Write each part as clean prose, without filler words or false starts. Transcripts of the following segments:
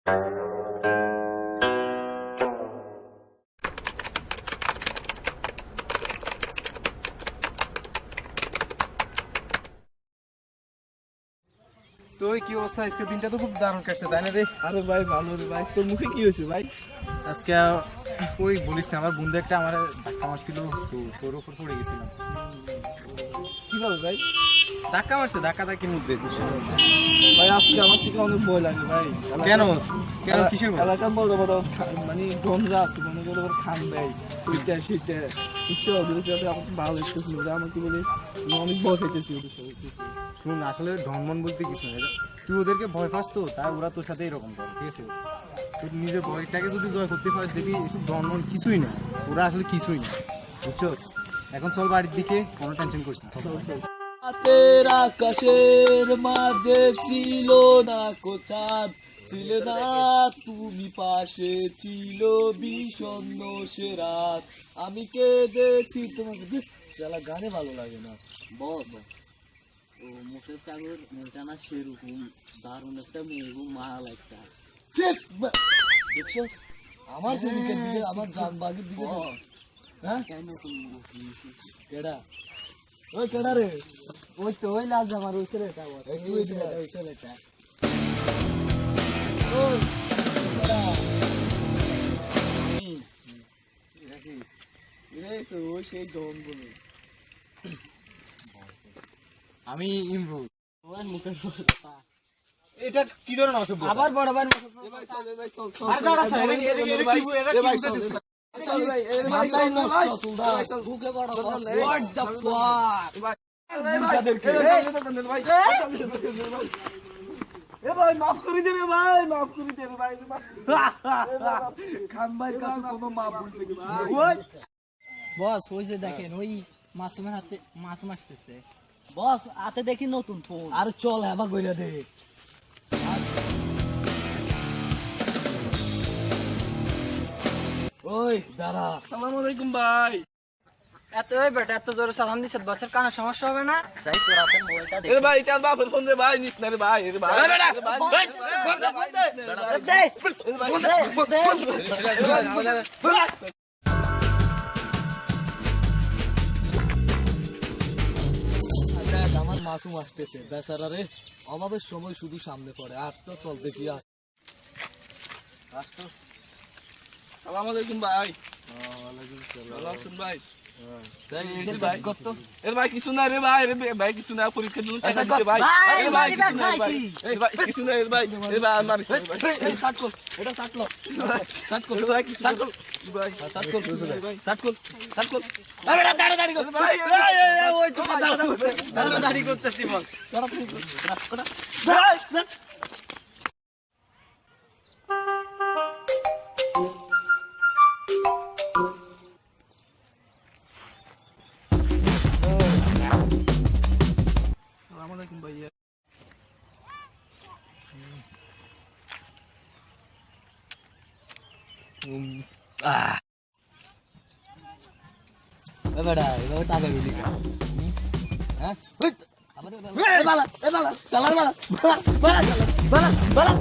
তো কি অবস্থা? আজকে দিনটা তো খুব দারুণ কাটছে, তাই না রে? আরে ভাই ভালো রে ভাই। তোর মুখে কি হয়েছে ভাই? আজকে ওই বলিস না, আমার বন্ধু একটা আমার ধাক্কা মারছিল, তো তোর উপর পড়ে গেছিলাম। কিভাবে ভাই? ধাক্কা মারছে, ধাক্কির মধ্যে। ভাই আজকে আমার থেকে অনেক ভয় লাগে ভাই। কেন কেন কিসের ভয়? এলাকার বড় বড় মানে গন্ধরা আছে, মনে করে ওর খান দেয় ওইটা সেইটা কিছু ওদের সাথে আমাকে ভালো লাগতেছিল, আমাকে বলে অনেক ভয় খেতেছি ওদের সাথে। শুন, আসলে ধর্মন বলতে কিছু নেই, তুই ওদেরকে ভয় পাস তো, তাই ওরা তোর সাথে এরকম করে, ঠিক আছে? তুই নিজের ভয়টাকে যদি জয় করতে পারিস, দেখবি এসব ধর্মন কিছুই না, ওরা আসলে কিছুই না, বুঝছো? এখন চল বাড়ির দিকে, কোনো টেনশন করিস না। রাতের আকাশের মাঝে ছিল না কোচাঁদ, ছিলে না তুমি পাশে, ছিল বিষণ্ণ সে রাত, আমি কেঁদেছি তোমাকে। শালা গানে ভালো লাগে না বস। ও মুকেশ কাকুর মেয়েটা না সেরকম দারুণ একটা মেয়ে এবং মাল একটা। দেখছো আমার ভূমিকার দিকে, আমার জানবাগের দিকে। হ্যাঁ কেন কেডা? ওই কেডা রে? ওই তো ওই লাল জামার ওই ছেলেটা, ওই ছেলেটা। ওই কেডা? এই তো ওই সেই দম বলে। আমি ইমরুল। ওর মুখের এটা কি ধরনের অসভ্য? আবার বড় ভাই ভাই চল ভাই চল চল। আরে দাঁড়া স্যার, এটা কি বুঝাইতেছিস? মাথায় নষ্ট চুলটা বুকে বড় হোয়াট দ্য ফাক। ভাই মাফ করে দে রে ভাই, মাফ করে দে রে ভাই। খান ভাই কাছে কোনো মাপ বলতে কিছু নেই। বস ওই যে দেখেন ওই মাসুমের হাতে মাসুম আসতেছে। বস হাতে দেখি নতুন ফোন। আর চল আবার কইরা দে। ওই দাঁড়া। আসসালামু আলাইকুম ভাই। এত ওই বেটা এত জোরে সালাম দিছে, বসের কানে সমস্যা হবে না? যাই তোর হাতে মোবাইলটা দে। এ ভাই এটা বাপের ফোন রে ভাই, নিস না রে ভাই। এ ভাই আমার মাসুম আসতেছে বেচারা রে, অভাবের সময় শুধু সামনে পড়ে। আর তো চলতে কি আর। আসসালামু আলাইকুম ভাই। ভালো আছেন ভাই? এর ভাই কিছু না রে ভাই, ভাই কিছু না, পরীক্ষার জন্য টাকা দিতে ভাই। এর ভাই কিছু না ভাই, এর ভাই কিছু না, এর ভাই আর মারিস না ভাই। এই শার্ট কর, এটা শার্ট কর, শার্ট কর ভাই কিছু শার্ট কর, ভাই শার্ট কর, শার্ট কর, শার্ট কর। এই বেটা দাঁড়া কর ভাই। ওই তো দাঁড়ি করতেছি বল। তাড়াতাড়ি কর। আসসালামু আলাইকুম ভাইয়া। এ বেটা এভাবে টাকা দিলি কেন? হ্যাঁ আবার এ বালা চালার বালা বালা।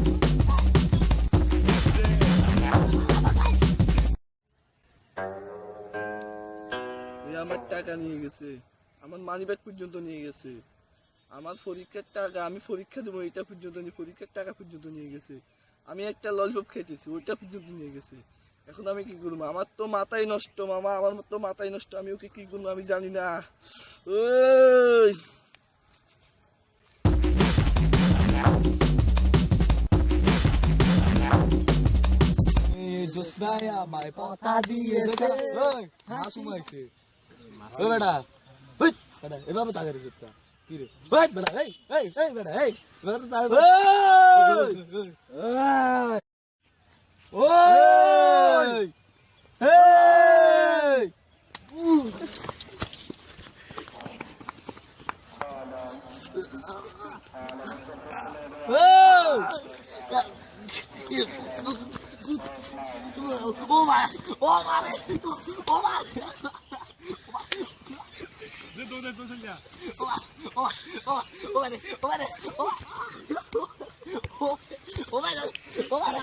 আমার টাকা নিয়ে গেছে, আমার মানি ব্যাগ পর্যন্ত নিয়ে গেছে, আমার পরীক্ষার টাকা, আমি পরীক্ষা দেবো এটা পর্যন্ত নিয়ে, পরীক্ষার টাকা পর্যন্ত নিয়ে গেছে, আমি একটা ললিপপ খেতেছি ওইটা পর্যন্ত নিয়ে গেছে। এখন আমি কি করবো? আমার তো মাথায় নষ্ট মামা, আমার তো মাথায় নষ্ট। আমি ওকে কি করবো আমি জানি না। ওই জোসনায় আমায় পতা দিয়েছে। ওই মাসুম আইছে। ও বেটা ওই বেটা এভাবে তাকারে চুপটা কি রে? ওই বেটা এই বেটা এই বেটা তো তাই। ওই এই ও মারে ও মারে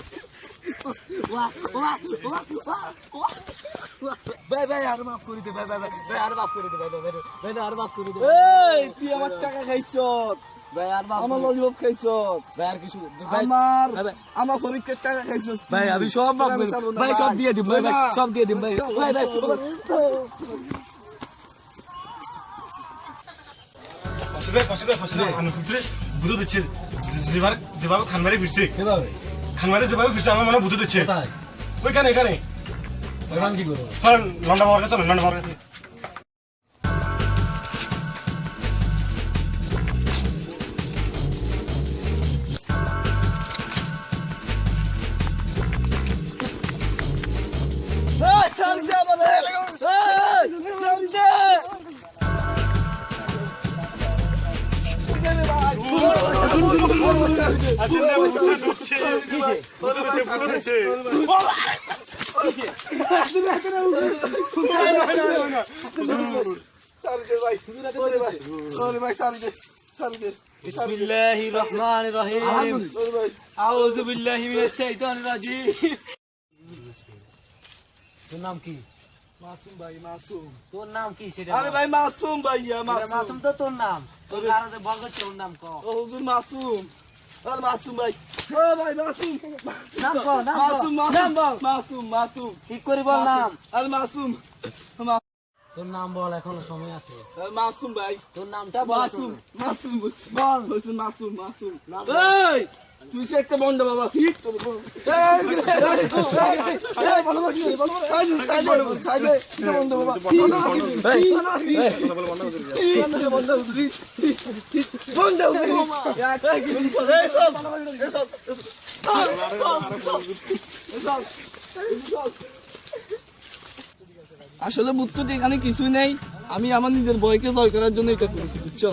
ভাই ভাই আর মাফ করে দে ভাই ভাই ভাই আর মাফ করে দে ভাই ভাই আর মাফ করে দে এই তুই আমার টাকা খাইছস, ভাই আর মাফ আমার ললিপপ খাইছস, ভাই আর কিছু ভাই আমার পরীক্ষার টাকা খাইছস তুই। ভাই আমি সব মাফ আমি ছাড়বো না, ভাই সব দিয়ে দিম ভাই ভাই সব দিয়ে দিম ভাই ভাই ভাই আমি ভিতরে বুঝে দিচ্ছে যেভাবে খানবারে ফিরছে কিভাবে খানবারে যেভাবে ফিরছে আমার মনে বুঝে দিচ্ছে কোথায় ওইখানে এখানে এখন কি করবো চলেন লন্ডা পাওয়ার কাছে লন্ডা পাওয়ার কাছে এই ছাড় দে আমারে, এই ছাড় দে। ছাড় দে ভাই, ওরে ভাই, ওরে ভাই ছাড় দে, ছাড় দে। বিসমিল্লাহির রহমানির রহিম ওরে ভাই, আউযু বিল্লাহি মিনাশ শাইতানির রাজিম। তোর নাম কি মাসুম ভাই, মাসুম। তোর নাম কি সেটা আরে ভাই মাসুম ভাইয়া, মাসুম। মাসুম তো তোর নাম তোর কারো যে ভগত তোর নাম ক ও হুজুর মাসুম। আরে মাসুম ভাই, ও ভাই মাসুম। নাম ক নাম মাসুম, নাম মাসুম, বল মাসুম, মাসুম। ঠিক করে বল নাম আরে মাসুম, তোর নাম বল এখনো সময় আছে আরে মাসুম ভাই, তোর নামটা বল মাসুম, মাসুম বুঝছি। হুজুর মাসুম, মাসুম। এই, তুই সে একটা বন্ড বাবা, হিট তোর বল। এই, বলো বলো, বলো বলো, সাইডে, বন্ড বাবা। আসলে বুদ্ধ এখানে কিছুই নেই, আমি আমার নিজের বয়কে জয় করার জন্য এটা করেছি, বুঝছো?